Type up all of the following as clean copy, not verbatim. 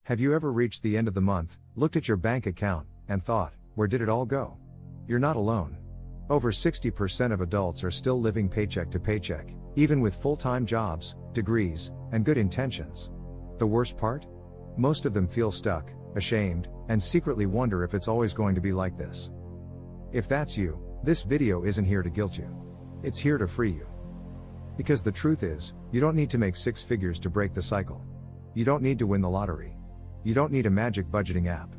Have you ever reached the end of the month, looked at your bank account, and thought, where did it all go? You're not alone. Over 60% of adults are still living paycheck to paycheck, even with full-time jobs, degrees, and good intentions. The worst part? Most of them feel stuck, ashamed, and secretly wonder if it's always going to be like this. If that's you, this video isn't here to guilt you. It's here to free you. Because the truth is, you don't need to make six figures to break the cycle. You don't need to win the lottery. You don't need a magic budgeting app.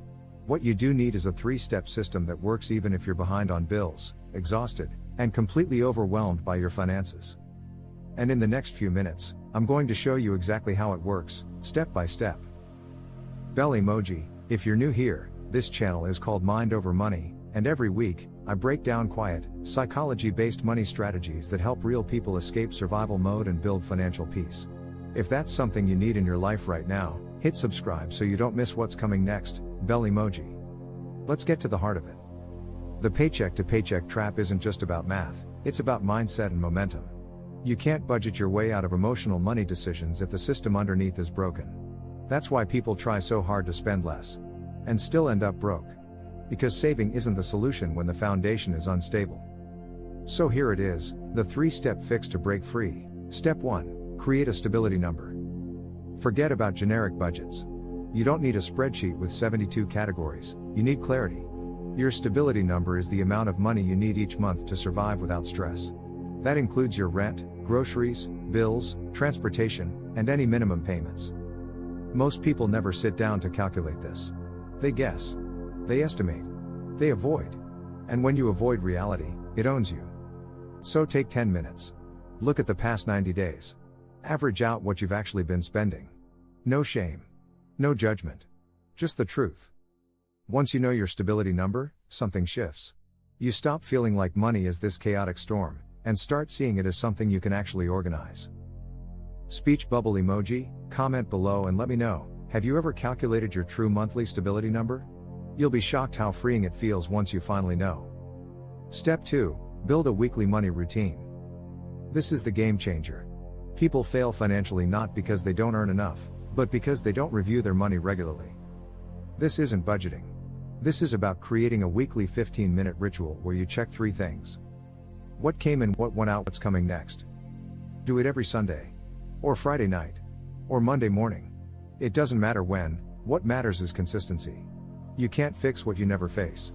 What you do need is a 3-step system that works even if you're behind on bills, exhausted, and completely overwhelmed by your finances. And in the next few minutes, I'm going to show you exactly how it works, step by step. Bell emoji. If you're new here, this channel is called Mind Over Money, and every week, I break down quiet, psychology-based money strategies that help real people escape survival mode and build financial peace. If that's something you need in your life right now, hit subscribe so you don't miss what's coming next. Bell emoji. Let's get to the heart of it. The paycheck to paycheck trap isn't just about math, it's about mindset and momentum. You can't budget your way out of emotional money decisions if the system underneath is broken. That's why people try so hard to spend less and still end up broke. Because saving isn't the solution when the foundation is unstable. So here it is, the 3-step fix to break free. Step 1. Create a stability number. Forget about generic budgets. You don't need a spreadsheet with 72 categories, you need clarity. Your stability number is the amount of money you need each month to survive without stress. That includes your rent, groceries, bills, transportation, and any minimum payments. Most people never sit down to calculate this. They guess. They estimate. They avoid. And when you avoid reality, it owns you. So take 10 minutes. Look at the past 90 days. Average out what you've actually been spending. No shame. No judgment. Just the truth. Once you know your stability number, something shifts. You stop feeling like money is this chaotic storm, and start seeing it as something you can actually organize. Speech bubble emoji. Comment below and let me know, have you ever calculated your true monthly stability number? You'll be shocked how freeing it feels once you finally know. Step 2. Build a weekly money routine. This is the game changer. People fail financially not because they don't earn enough, but because they don't review their money regularly. This isn't budgeting. This is about creating a weekly 15-minute ritual where you check 3 things. What came in, what went out, what's coming next. Do it every Sunday. Or Friday night. Or Monday morning. It doesn't matter when, what matters is consistency. You can't fix what you never face.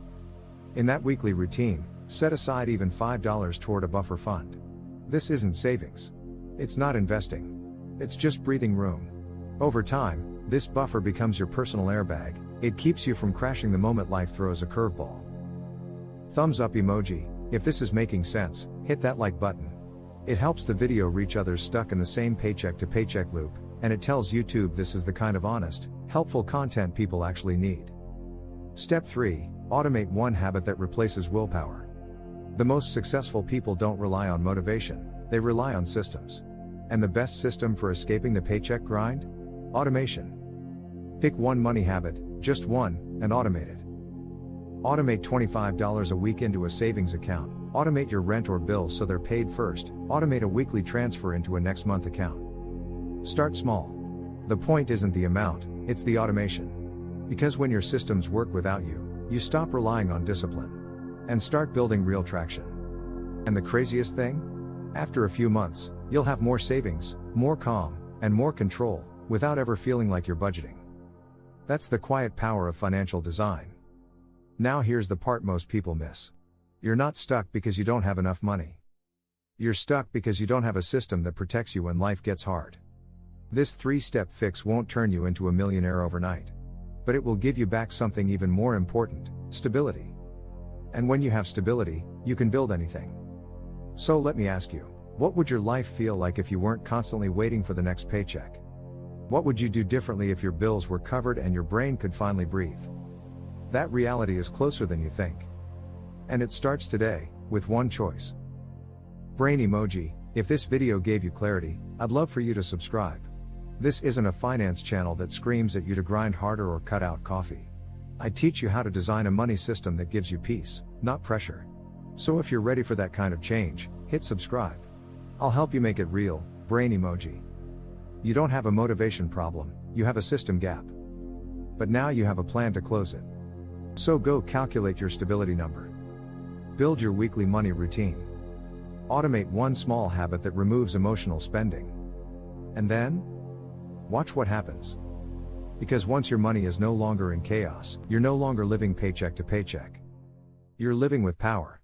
In that weekly routine, set aside even $5 toward a buffer fund. This isn't savings. It's not investing. It's just breathing room. Over time, this buffer becomes your personal airbag. It keeps you from crashing the moment life throws a curveball. Thumbs up emoji. If this is making sense, hit that like button. It helps the video reach others stuck in the same paycheck to paycheck loop, and it tells YouTube this is the kind of honest, helpful content people actually need. Step 3. Automate one habit that replaces willpower. The most successful people don't rely on motivation, they rely on systems. And the best system for escaping the paycheck grind? Automation. Pick one money habit, just one, and automate it. Automate $25 a week into a savings account. Automate your rent or bills so they're paid first. Automate a weekly transfer into a next month account. Start small. The point isn't the amount, it's the automation. Because when your systems work without you, you stop relying on discipline. And start building real traction. And the craziest thing? After a few months, you'll have more savings, more calm, and more control, without ever feeling like you're budgeting. That's the quiet power of financial design. Now here's the part most people miss. You're not stuck because you don't have enough money. You're stuck because you don't have a system that protects you when life gets hard. This 3-step fix won't turn you into a millionaire overnight. But it will give you back something even more important, stability. And when you have stability, you can build anything. So let me ask you, what would your life feel like if you weren't constantly waiting for the next paycheck? What would you do differently if your bills were covered and your brain could finally breathe? That reality is closer than you think. And it starts today, with one choice. Brain emoji. If this video gave you clarity, I'd love for you to subscribe. This isn't a finance channel that screams at you to grind harder or cut out coffee. I teach you how to design a money system that gives you peace, not pressure. So if you're ready for that kind of change, hit subscribe. I'll help you make it real. Brain emoji. You don't have a motivation problem, you have a system gap. But now you have a plan to close it. So go calculate your stability number. Build your weekly money routine. Automate one small habit that removes emotional spending. And then, watch what happens. Because once your money is no longer in chaos, you're no longer living paycheck to paycheck. You're living with power.